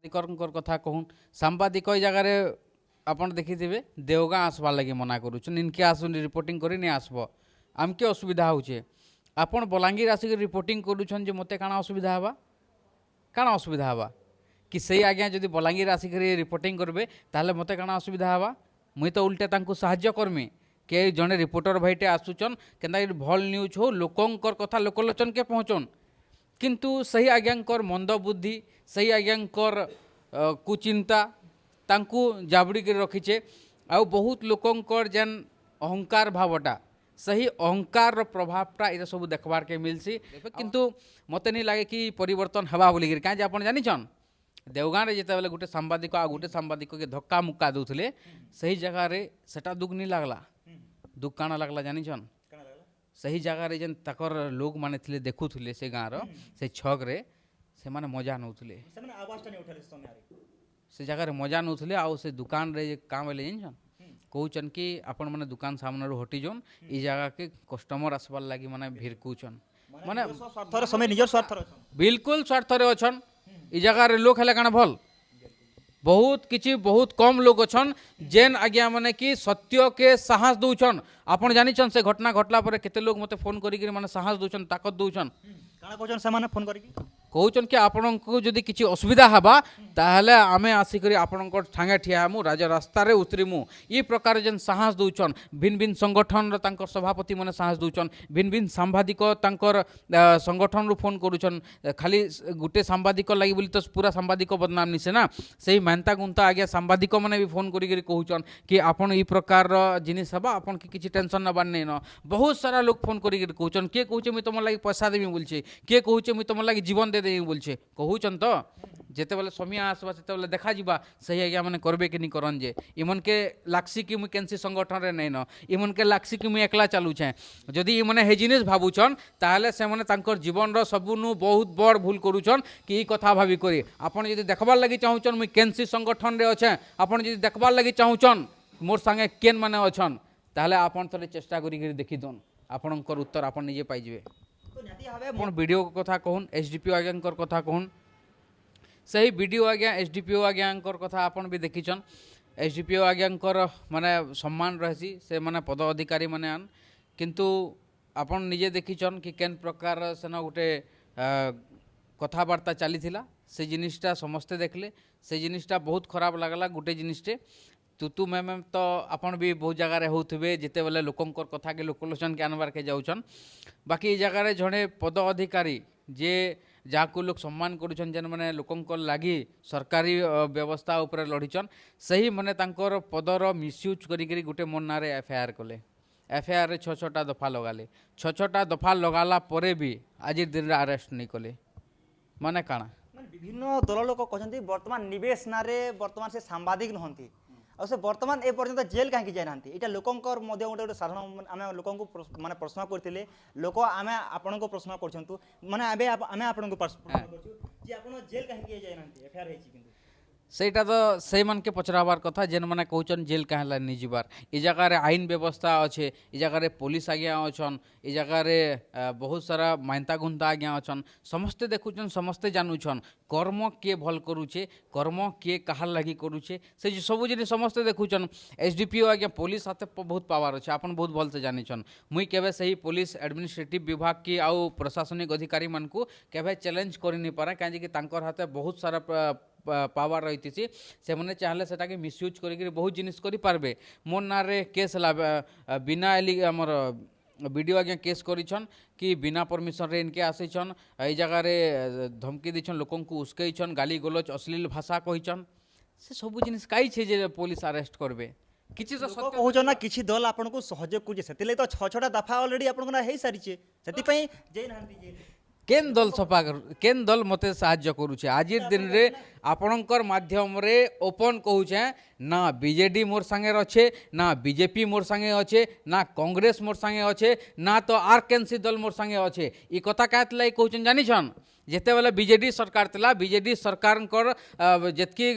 ସାମ୍ବାଦିକଙ୍କର କଥା କହୁନ୍ ସାମ୍ବାଦିକ ଏଇ ଜାଗାରେ ଆପଣ ଦେଖିଥିବେ ଦେଓଗାଁ ଆସବାର୍ ଲାଗି ମନା କରୁଛନ୍ ଇନକେ ଆସୁନି ରିପୋର୍ଟିଂ କରି ନେଇ ଆସବ ଆମକେ ଅସୁବିଧା ହଉଛେ ଆପଣ ବଲାଙ୍ଗୀର ଆସିକି ରିପୋର୍ଟିଂ କରୁଛନ୍ ଯେ ମୋତେ କାଣା ଅସୁବିଧା ହେବା କାଣା ଅସୁବିଧା ହେବା कि से आज्ञा जदि बलांगीर आसिक रिपोर्टिंग करबे ताहले मते काना असुविधा हवा मुई तो उल्टे तांको साहाय्य करमी के जड़े रिपोर्टर भाईटे आसुचन केन्ता भल न्यूज हो लोकंकर कथा लोकलोचन के पहुँचन किंतु सही आज्ञांकर मंद बुद्धि सही आज्ञांकर कुचिंता तांको जाबड़ी कर रखीचे आ बहुत लोकंकर जेन अहंकार भावटा सही अहंकार प्रभावटा ये सब देखबार के मिलसी किंतु मते नहीं लगे कि परिवर्तन हवा बोलिक कहीं आप जानिछन देवगाँ जिते गोटे सांबादिक आ गोटे सांबादिक के धक्का मुक्का दूसरे सही जगह सेटा दुख नहीं लगला दुख काना लगला जानिछन सही जगह जेन तकर लोग माने थिले देखुथिले से गाँव से छक रे से माने मजा नौथिले से जगह मजा नौथिले आ से दुकान रे काम ले जानिछन कहउचन कि आपण माने दुकान सामने हटी जोन ई जगह के कस्टमर आसबार लगी माने भिरकुचन माने स्वार्थर समय निजर स्वार्थर बिल्कुल स्वार्थर अछन ई जगह रे लोग हेला काना भल बहुत किछि बहुत कम लोग अछन जेन आज्ञा माने कि सत्य के साहस दउछन आपण जानिछन से घटना घटला पर केते लोग मते फोन करी माने साहस दउछन ताकत दउछन काना कहउछन से माने फोन करी कहउछन कि आपनको जदि किछि असुविधा हबा ताहले आमे आसी करी आपनकर ठांगे ठिया हमु राजा रास्ता रे उतरिमु ई प्रकार जेन साहस दउछन भिन्न भिन्न संगठन र तांकर सभापति माने साहस दउछन भिन्न भिन्न सांबादिक तांकर संगठन रु फोन करूछन खाली गुटे सांबादिक लागि बोली तो पूरा सांबादिक बदनाम निसे ना सेही मानता गुंता आज्ञा सांबादिक माने भी फोन करी कहउछन कि आपन ई प्रकार र जिनिस हबा आपन के किछि टेंशन नबार नै न बहुत सारा लोग फोन करी कहउछन के कहउछे मी तमर लागि पैसा देबी बोलछे के कहउछे मी तमर लागि जीवन दे देबी बोलछे कहउछन तो जेते बेले समय आसबा सेते बेले देखा जिबा सही आज्ञा माने करबे कि नहीं करन जे इमन के लाक्सी कि मुई केनसी संगठन रे नै न इमन के लाक्सी कि मुई एकला चालू छे जदि इमने हे जिनिस भाबुछन ताहले से माने तांकर जीवन रो सबुनु बहुत बड़ भूल करूछन कि ई कथा भाबी करी आपण जदि देखबार लागि चाहुछन मुई केनसी संगठन रे अछे आपण जदि देखबार लागि चाहुछन मोर संगे केन माने अछन ताहले आपण थोड़े चेष्टा करी देखि दोन आपणकर उत्तर आपण निजे पाइ जिवे आपण वीडियो कथा कहून एसडीपीओ आज्ञांकर कथा कहून सही वीडियो आज्ञा एसडीपीओ आज्ञांकर कथा आपण भी देखिछन एसडीपीओ आज्ञांकर माने सम्मान रहसी से माने पद अधिकारी माने आन किंतु आपण निजे देखिछन कि केन प्रकार सेना गोटे कथाबार्ता चलीथिला से जिनिसटा समस्ते देखले से जिनिसटा बहुत खराब लागला गोटे जिनिसटे तुतु मैम तो आपण भी बहुत जगह रे होथबे जिते बेले लोकंकर कथा के लोकलोचन के आनबार के जाउछन बाकी ई जगह रे जणे पद अधिकारी जे जहाँ लोग सम्मान करुछन जेन माने लोकंकर लागी सरकारी व्यवस्था उपरे लड़ीचन सही माने तांकर पदर मिसयूज करी गोटे मोर ना रे एफआईआर कले एफआईआर रे 6-6टा दफा लगाले 6-6टा दफा लगाला परे भी आज दिन अरेस्ट नहीं कले माने काना विभिन्न दल लोक कहते वर्तमान निवेश नारे वर्तमान से सांबादिक नहंती और से वर्तमान ए पर्यंत जेल कहीं जाए ना यहाँ लोकंकर गोटे गोटे साधारण आम लोक माने प्रश्न करते लोक आम आपण को प्रश्न कर माने आम आपण को प्रश्न कर जेल कहीं जाए ना एफआईआर सेटा तो से मन के पचराबार कथा जेन माने कहउचन जेल कहाँ नहीं जीवार ई जगह रे आईन व्यवस्था अच्छे ई जगह रे पुलिस आज्ञा अच्छन ई जगह रे बहुत सारा मानता गुंता आज्ञा अच्छन समस्ते देखुचन समस्ते जानूछन कर्म किए भल करुचे कर्म किए कहार लगी करुचे से सब जिन समस्ते देखुचन एसडीपीओ आज्ञा पुलिस हाथे बहुत पावर अच्छे आपन बहुत भल से जानिछन मुई केबे सही पुलिस एडमिनिस्ट्रेटिव विभाग की आउ प्रशासनिक अधिकारी मान को केबे चैलेंज करि नहीं पारे कहीं कि तांकर हाथे बहुत सारा पावर रही से मैंने चाहले सेटा के मिसयूज करी बहुत जिनिस करि पारबे मोर ना रे केस हला बिना एली हमर वीडियो आज्ञा केस करिछन कि बिना परमिशन रे इनके आसीछन ए जगह रे धमकी दिछन लोकन को उस्कैछन गाली गलोच अश्लील भाषा कहिछन से सब जिनिस काई छे जे पुलिस अरेस्ट करबे किछि तो सत्य कहउछ ना किछि दल आपन को सहयोग कुजे सेतिले तो 6-6टा दफा ऑलरेडी आपन को ना हेई सारिछे सेति पई जेई नांती जेल केन दल सफा केन दल मते साहाय्य करूछे आजिर दिन रे आपणकर माध्यम रे ओपन कहूछे ना बीजेडी मोर संगे अच्छे ना बीजेपी मोर संगे अच्छे ना कांग्रेस मोर संगे अच्छे ना तो आर केनसी दल मोर संगे अच्छे ई कथा कातलाई कहूछन जानिछन जेते बेले बीजेडी सरकार तला बीजेडी सरकार जेतकी